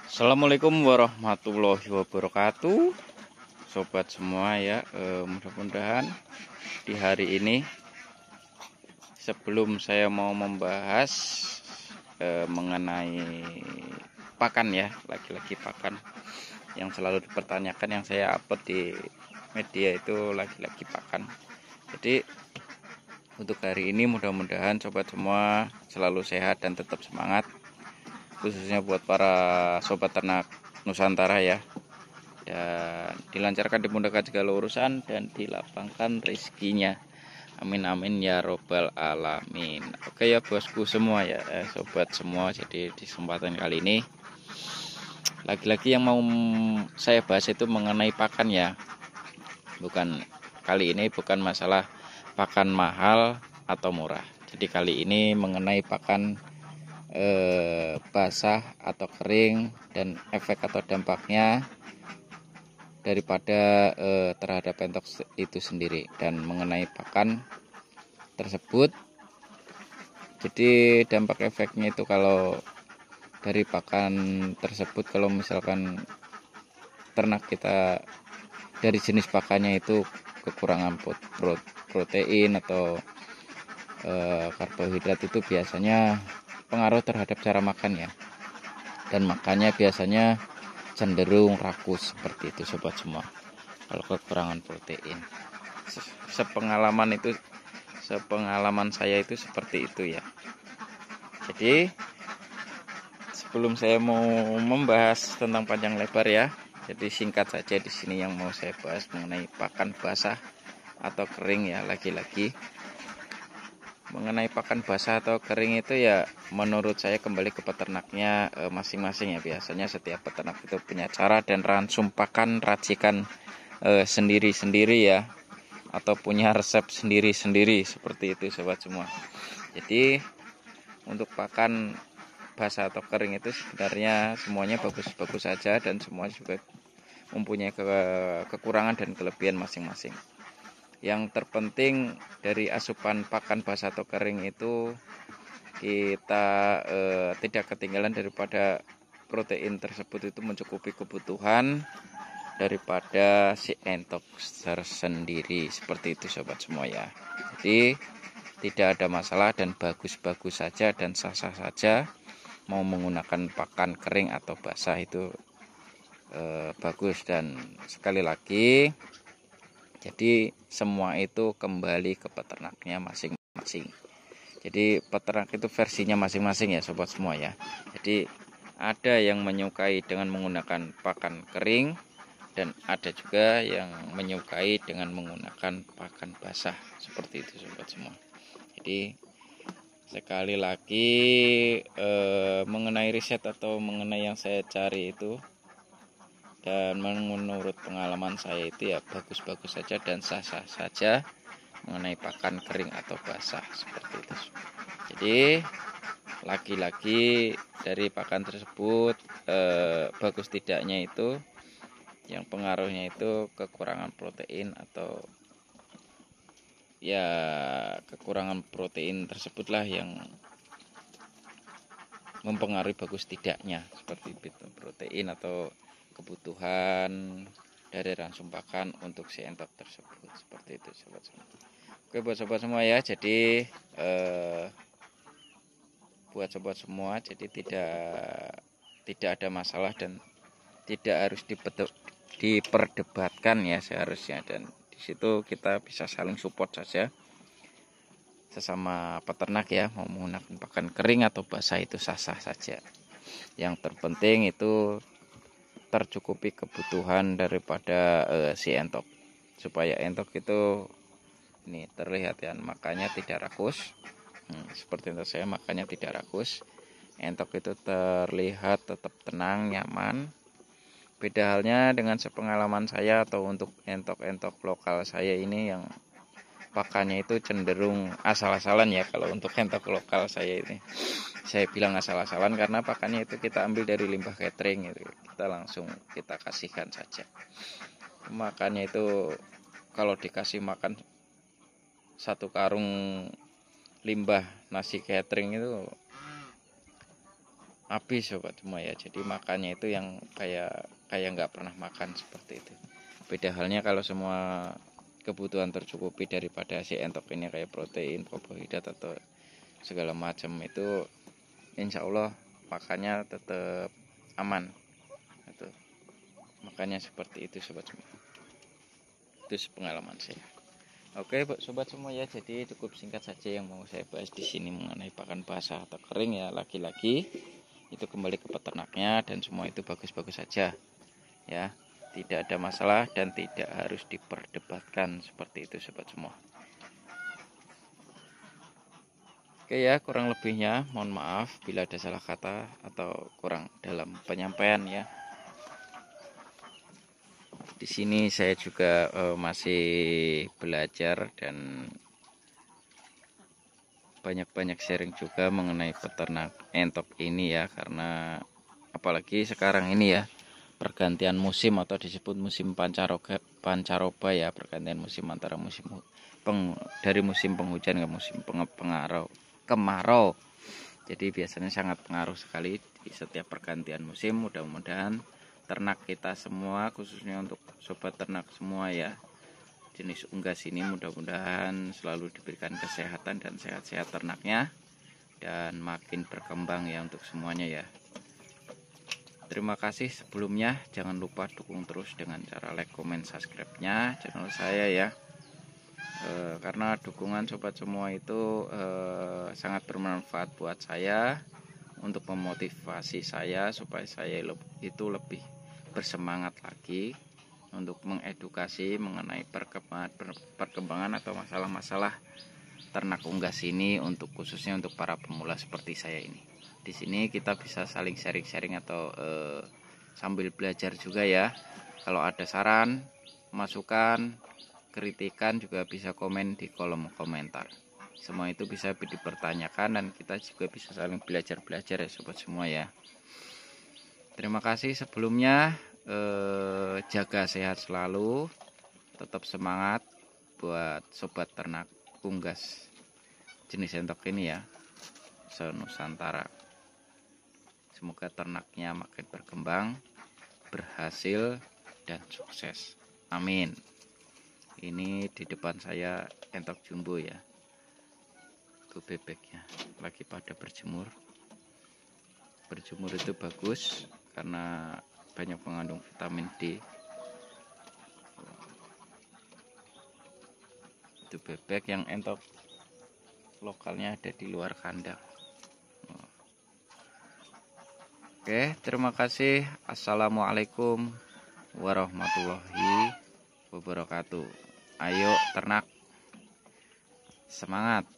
Assalamualaikum warahmatullahi wabarakatuh, sobat semua ya. Mudah-mudahan di hari ini, sebelum saya mau membahas mengenai pakan ya, laki-laki pakan yang selalu dipertanyakan, yang saya upload di media itu laki-laki pakan. Jadi untuk hari ini mudah-mudahan sobat semua selalu sehat dan tetap semangat, khususnya buat para sobat ternak Nusantara ya, dan dilancarkan, dimudahkan segala urusan, dan dilapangkan rezekinya. Amin amin ya robbal alamin. Oke ya bosku semua ya, sobat semua. Jadi di kesempatan kali ini lagi-lagi yang mau saya bahas itu mengenai pakan ya. Kali ini bukan masalah pakan mahal atau murah. Jadi kali ini mengenai pakan basah atau kering dan efek atau dampaknya daripada terhadap entok itu sendiri, dan mengenai pakan tersebut. Jadi dampak efeknya itu kalau dari pakan tersebut, kalau misalkan ternak kita dari jenis pakannya itu kekurangan protein atau karbohidrat, itu biasanya pengaruh terhadap cara makan ya, dan makannya biasanya cenderung rakus seperti itu sobat semua. Kalau kekurangan protein, sepengalaman saya itu seperti itu ya. Jadi sebelum saya mau membahas tentang panjang lebar ya, jadi singkat saja di sini yang mau saya bahas mengenai pakan basah atau kering ya. Lagi-lagi mengenai pakan basah atau kering itu ya, menurut saya kembali ke peternaknya masing-masing ya. Biasanya setiap peternak itu punya cara dan ransum pakan racikan sendiri-sendiri ya, atau punya resep sendiri-sendiri seperti itu sobat semua. Jadi untuk pakan basah atau kering itu sebenarnya semuanya bagus-bagus saja, dan semua juga mempunyai kekurangan dan kelebihan masing-masing. Yang terpenting dari asupan pakan basah atau kering itu, kita tidak ketinggalan daripada protein tersebut itu mencukupi kebutuhan daripada si entok tersendiri, seperti itu sobat semua ya. Jadi tidak ada masalah dan bagus-bagus saja dan sah-sah saja mau menggunakan pakan kering atau basah itu bagus. Dan sekali lagi, jadi semua itu kembali ke peternaknya masing-masing. Jadi peternak itu versinya masing-masing ya sobat semua ya. Jadi ada yang menyukai dengan menggunakan pakan kering, dan ada juga yang menyukai dengan menggunakan pakan basah, seperti itu sobat semua. Jadi sekali lagi mengenai riset atau mengenai yang saya cari itu, dan menurut pengalaman saya itu ya bagus-bagus saja dan sah-sah saja mengenai pakan kering atau basah, seperti itu. Jadi lagi-lagi dari pakan tersebut bagus tidaknya itu, yang pengaruhnya itu kekurangan protein, atau ya kekurangan protein tersebutlah yang mempengaruhi bagus tidaknya, seperti itu. Protein atau kebutuhan dari ransum pakan untuk si entok tersebut, seperti itu sobat semua. Oke buat sobat semua ya, jadi buat sobat semua, jadi tidak ada masalah dan tidak harus diperdebatkan ya seharusnya, dan di situ kita bisa saling support saja sesama peternak ya. Mau menggunakan pakan kering atau basah itu sah-sah saja. Yang terpenting itu tercukupi kebutuhan daripada si entok, supaya entok itu ini terlihat ya, makanya tidak rakus. Seperti itu, saya makanya tidak rakus. Entok itu terlihat tetap tenang, nyaman. Beda halnya dengan sepengalaman saya, atau untuk entok-entok lokal saya ini yang pakannya itu cenderung asal-asalan ya. Kalau untuk entok lokal saya ini, saya bilang asal-asalan karena pakannya itu kita ambil dari limbah catering gitu. Kita kasihkan saja. Makannya itu kalau dikasih makan satu karung limbah nasi catering itu habis sobat semua ya. Jadi makannya itu yang kayak nggak pernah makan seperti itu. Beda halnya kalau semua kebutuhan tercukupi daripada si entok ini kayak protein, karbohidrat atau segala macam itu, insya Allah makannya tetap aman. Itu makanya seperti itu sobat semua. Itu pengalaman saya. Oke sobat semua ya, jadi cukup singkat saja yang mau saya bahas di sini mengenai pakan basah atau kering ya. Lagi-lagi itu kembali ke peternaknya dan semua itu bagus-bagus saja ya, tidak ada masalah dan tidak harus diperdebatkan seperti itu sobat semua. Oke ya, kurang lebihnya mohon maaf bila ada salah kata atau kurang dalam penyampaian ya. Di sini saya juga masih belajar dan banyak-banyak sharing juga mengenai peternak entok ini ya, karena apalagi sekarang ini ya pergantian musim atau disebut musim pancaroba ya, pergantian musim antara dari musim penghujan ke musim kemarau. Jadi biasanya sangat pengaruh sekali di setiap pergantian musim. Mudah-mudahan ternak kita semua, khususnya untuk sobat ternak semua ya, jenis unggas ini mudah-mudahan selalu diberikan kesehatan dan sehat-sehat ternaknya dan makin berkembang ya untuk semuanya ya. Terima kasih sebelumnya, jangan lupa dukung terus dengan cara like, comment, subscribe-nya channel saya ya. Karena dukungan sobat semua itu sangat bermanfaat buat saya untuk memotivasi saya supaya saya itu lebih bersemangat lagi untuk mengedukasi mengenai perkembangan atau masalah-masalah ternak unggas ini, untuk khususnya untuk para pemula seperti saya ini. Di sini kita bisa saling sharing-sharing atau sambil belajar juga ya. Kalau ada saran, masukan, kritikan juga bisa komen di kolom komentar. Semua itu bisa dipertanyakan dan kita juga bisa saling belajar ya sobat semua ya. Terima kasih sebelumnya, jaga sehat selalu, tetap semangat buat sobat ternak unggas jenis entok ini ya, se-Nusantara. Semoga ternaknya makin berkembang, berhasil dan sukses. Amin. Ini di depan saya entok jumbo ya. Tuh bebeknya lagi pada berjemur. Berjemur itu bagus karena banyak mengandung vitamin D. Itu bebek yang entok lokalnya ada di luar kandang. Oke, terima kasih. Assalamualaikum warahmatullahi wabarakatuh. Ayo ternak, semangat.